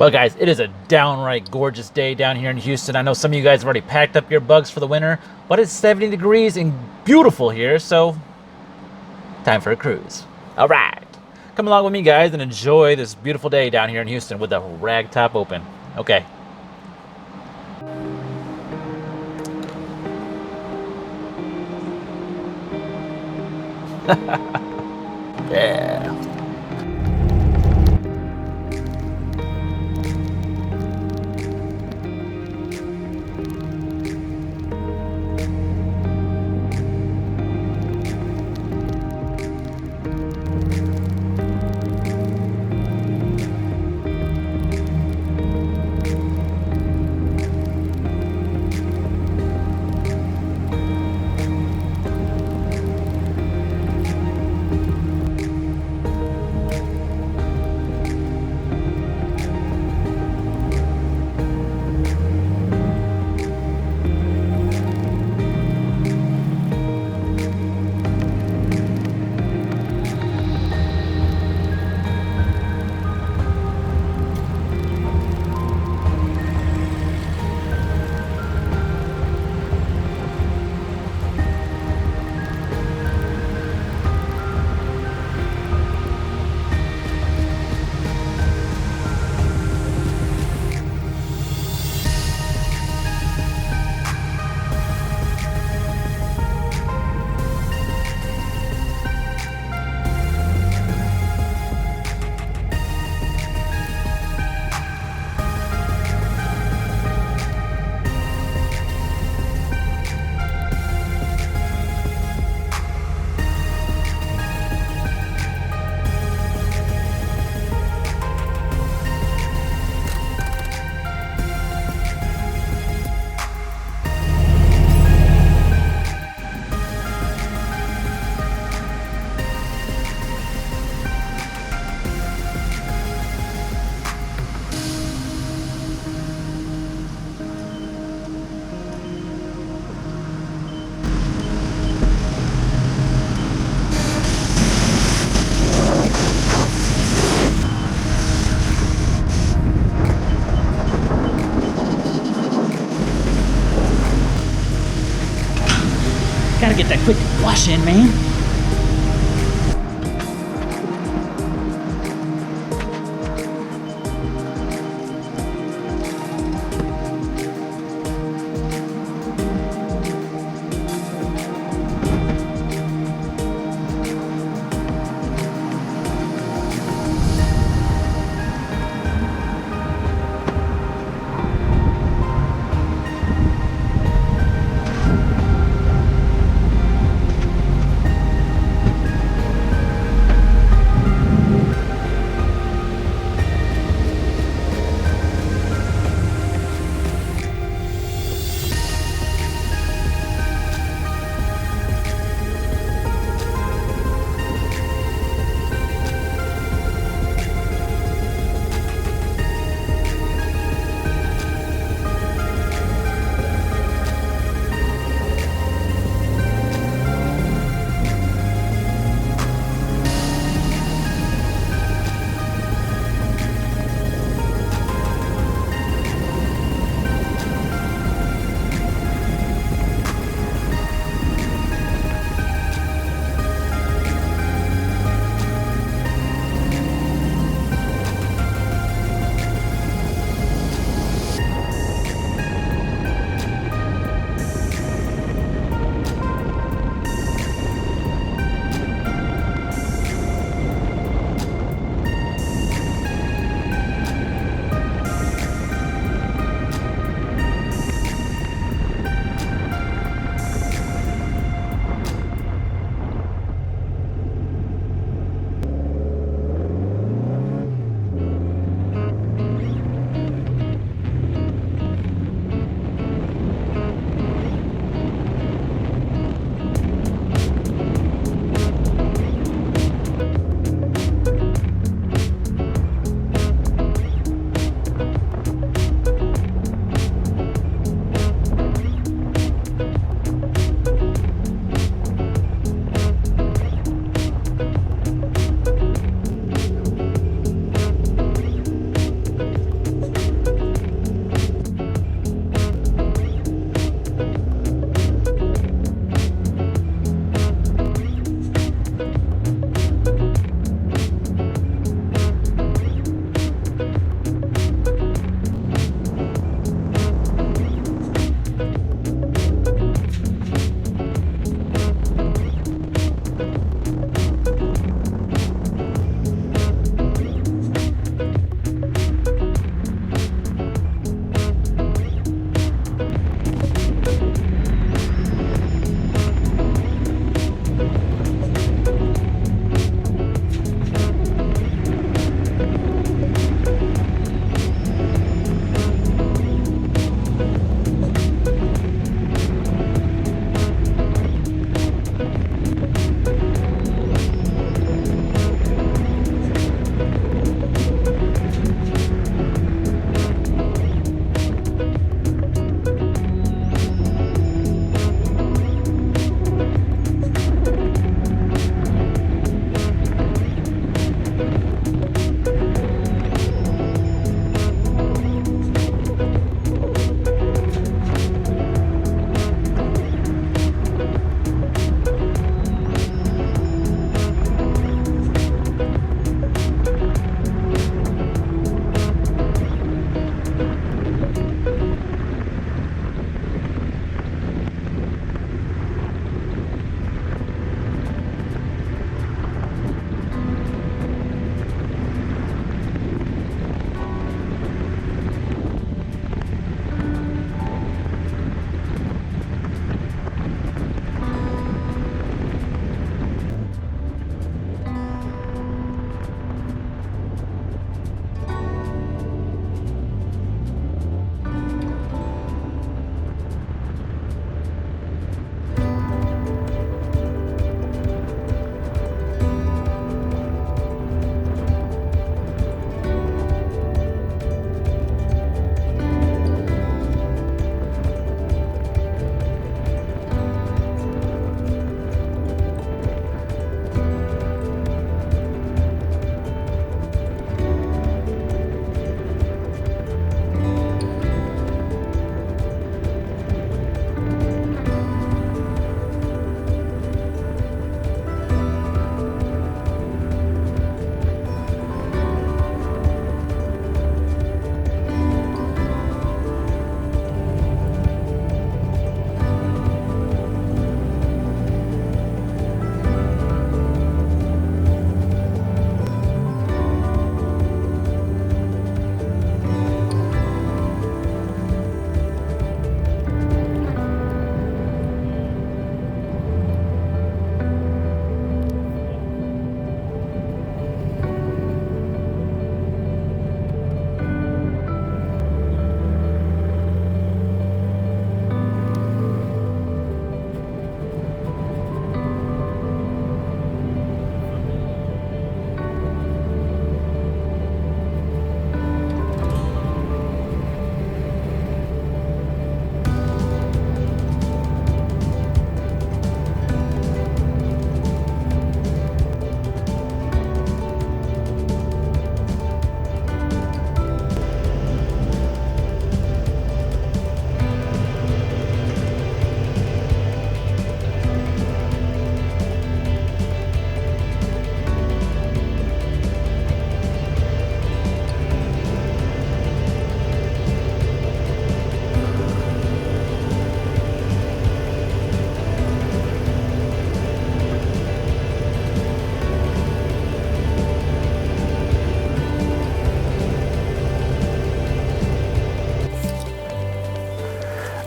Well, guys, it is a downright gorgeous day down here in Houston. I know some of you guys have already packed up your bugs for the winter, but it's 70 degrees and beautiful here, so time for a cruise. All right. Come along with me, guys, and enjoy this beautiful day down here in Houston with the rag top open. Okay. Yeah. Gotta get that quick wash in, man.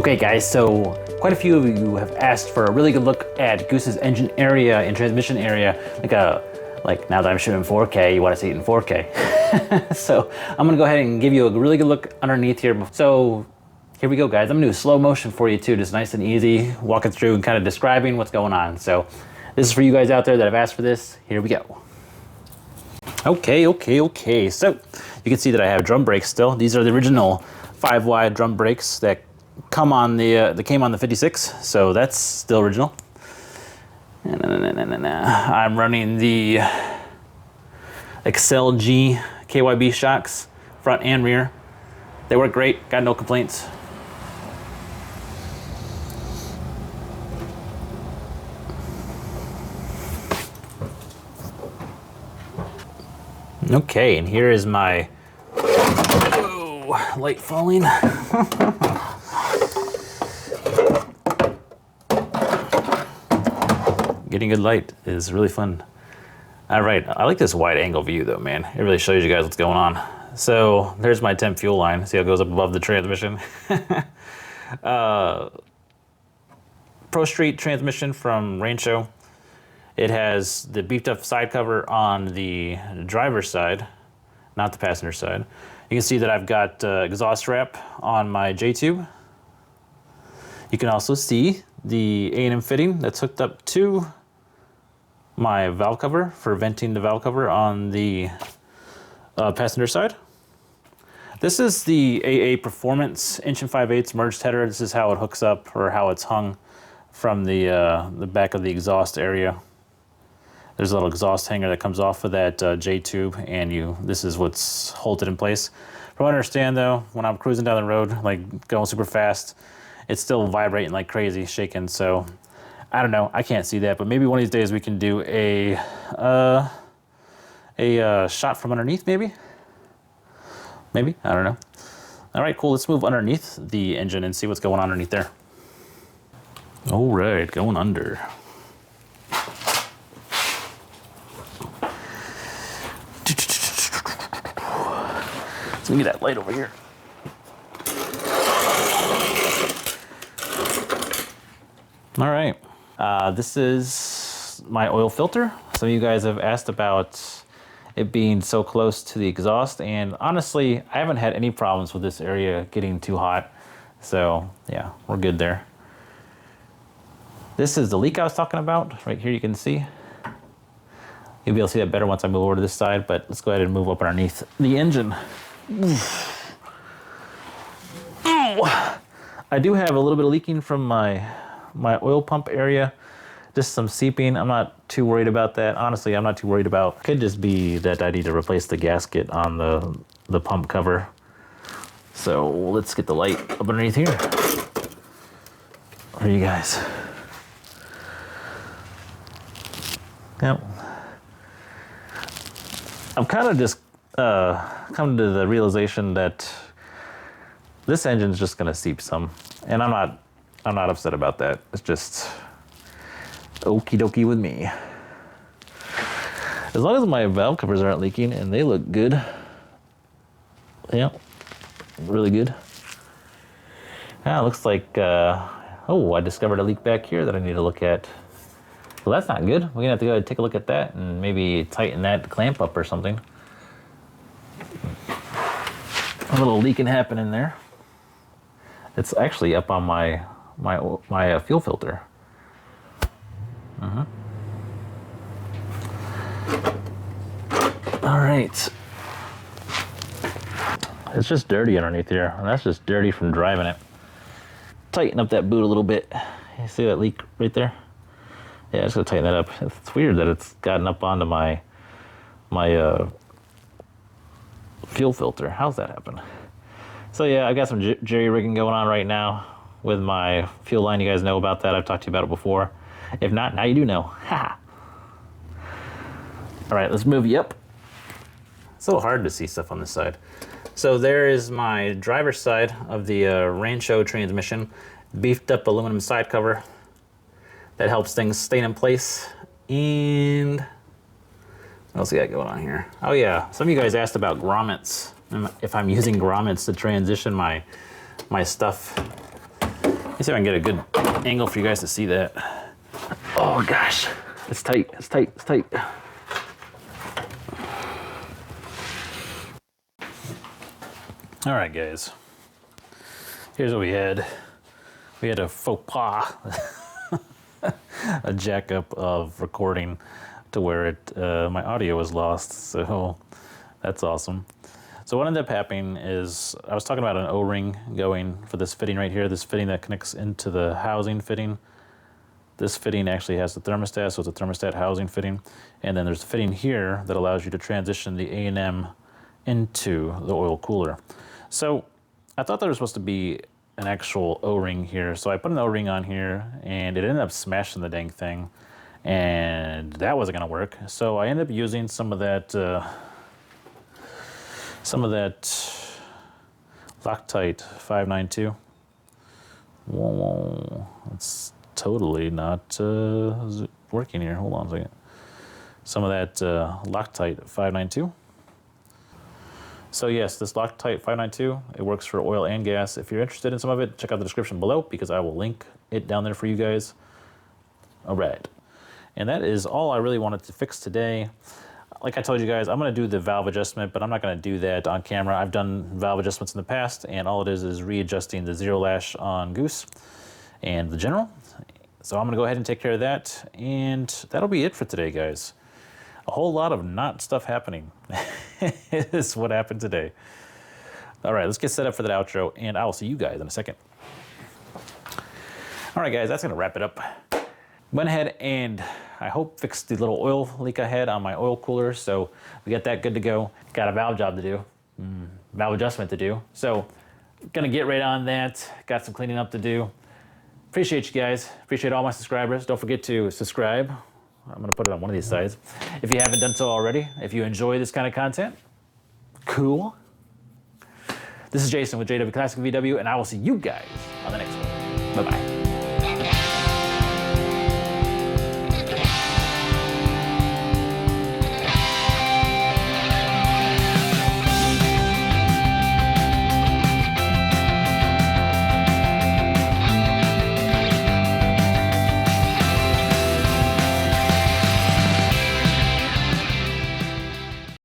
Okay guys, so quite a few of you have asked for a really good look at Goose's engine area and transmission area. Like now that I'm shooting 4K, you want to see it in 4K. So I'm gonna go ahead and give you a really good look underneath here. So here we go guys, I'm gonna do slow motion for you too, just nice and easy, walking through and kind of describing what's going on. So this is for you guys out there that have asked for this, here we go. Okay, so you can see that I have drum brakes still. These are the original 5-wide drum brakes that came on the 56, so that's still original. I'm running the Excel G KYB shocks, front and rear. They work great, got no complaints. Okay, and here is my, oh, light falling. Getting good light is really fun. All right, I like this wide angle view though, man. It really shows you guys what's going on. So there's my temp fuel line. See how it goes up above the transmission? Pro Street transmission from Rain Show. It has the beefed up side cover on the driver's side, not the passenger side. You can see that I've got exhaust wrap on my J-tube. You can also see the A&M fitting that's hooked up to my valve cover for venting the valve cover on the passenger side. This is the AA Performance inch and 5/8 merged header. This is how it hooks up, or how it's hung from the back of the exhaust area. There's a little exhaust hanger that comes off of that J-tube, and this is what's holds it in place. From what I understand though, when I'm cruising down the road, like going super fast, it's still vibrating like crazy, shaking. So I don't know, I can't see that, but maybe one of these days we can do a shot from underneath, maybe, I don't know. All right, cool, let's move underneath the engine and see what's going on underneath there. All right, going under. Let me get that light over here. All right, this is my oil filter. Some of you guys have asked about it being so close to the exhaust, and honestly, I haven't had any problems with this area getting too hot. So yeah, we're good there. This is the leak I was talking about. Right here you can see. You'll be able to see that better once I move over to this side, but let's go ahead and move up underneath the engine. I do have a little bit of leaking from my oil pump area, just some seeping. I'm not too worried about that. Honestly, I'm not too worried about. It could just be that I need to replace the gasket on the pump cover. So let's get the light up underneath here for you guys. Yep. I've kind of just come to the realization that this engine's just gonna seep some, and I'm not upset about that. It's just okie dokie with me. As long as my valve covers aren't leaking and they look good. Yeah, really good. Ah, looks like, oh, I discovered a leak back here that I need to look at. Well, that's not good. We're gonna have to go take a look at that and maybe tighten that clamp up or something. A little leaking happening there. It's actually up on my fuel filter. All right. It's just dirty underneath here, and that's just dirty from driving it. Tighten up that boot a little bit. You see that leak right there? Yeah, just gonna tighten that up. It's weird that it's gotten up onto my fuel filter. How's that happen? So yeah, I got some jerry rigging going on right now with my fuel line. You guys know about that. I've talked to you about it before. If not, now you do know. Ha! All right, let's move you up. It's a little hard to see stuff on this side. So there is my driver's side of the Rain Show transmission, beefed up aluminum side cover that helps things stay in place. And what else we got going on here? Oh yeah, some of you guys asked about grommets, if I'm using grommets to transition my stuff. Let's see if I can get a good angle for you guys to see that. Oh gosh, it's tight, it's tight, it's tight. All right, guys. Here's what we had. We had a faux pas, a jack up of recording to where my audio was lost. So that's awesome. So what ended up happening is I was talking about an O-ring going for this fitting right here, this fitting that connects into the housing fitting. This fitting actually has the thermostat, so it's a thermostat housing fitting. And then there's a fitting here that allows you to transition the A&M into the oil cooler. So I thought there was supposed to be an actual O-ring here. So I put an O-ring on here and it ended up smashing the dang thing. And that wasn't gonna work. So I ended up using some of that Loctite 592. Whoa, it's totally not working here. Hold on a second. Some of that Loctite 592. So yes, this Loctite 592, it works for oil and gas. If you're interested in some of it, check out the description below because I will link it down there for you guys. All right. And that is all I really wanted to fix today. Like I told you guys, I'm gonna do the valve adjustment, but I'm not gonna do that on camera. I've done valve adjustments in the past, and all it is readjusting the zero lash on Goose and the General. So I'm gonna go ahead and take care of that, and that'll be it for today, guys. A whole lot of not stuff happening is what happened today. All right, let's get set up for that outro, and I will see you guys in a second. All right, guys, that's gonna wrap it up. Went ahead and I hope fixed the little oil leak I had on my oil cooler, so we got that good to go. Got a valve job to do, valve adjustment to do. So gonna get right on that. Got some cleaning up to do. Appreciate you guys. Appreciate all my subscribers. Don't forget to subscribe. I'm gonna put it on one of these sides. If you haven't done so already, if you enjoy this kind of content, cool. This is Jason with JWClassicVW, and I will see you guys on the next one. Bye-bye.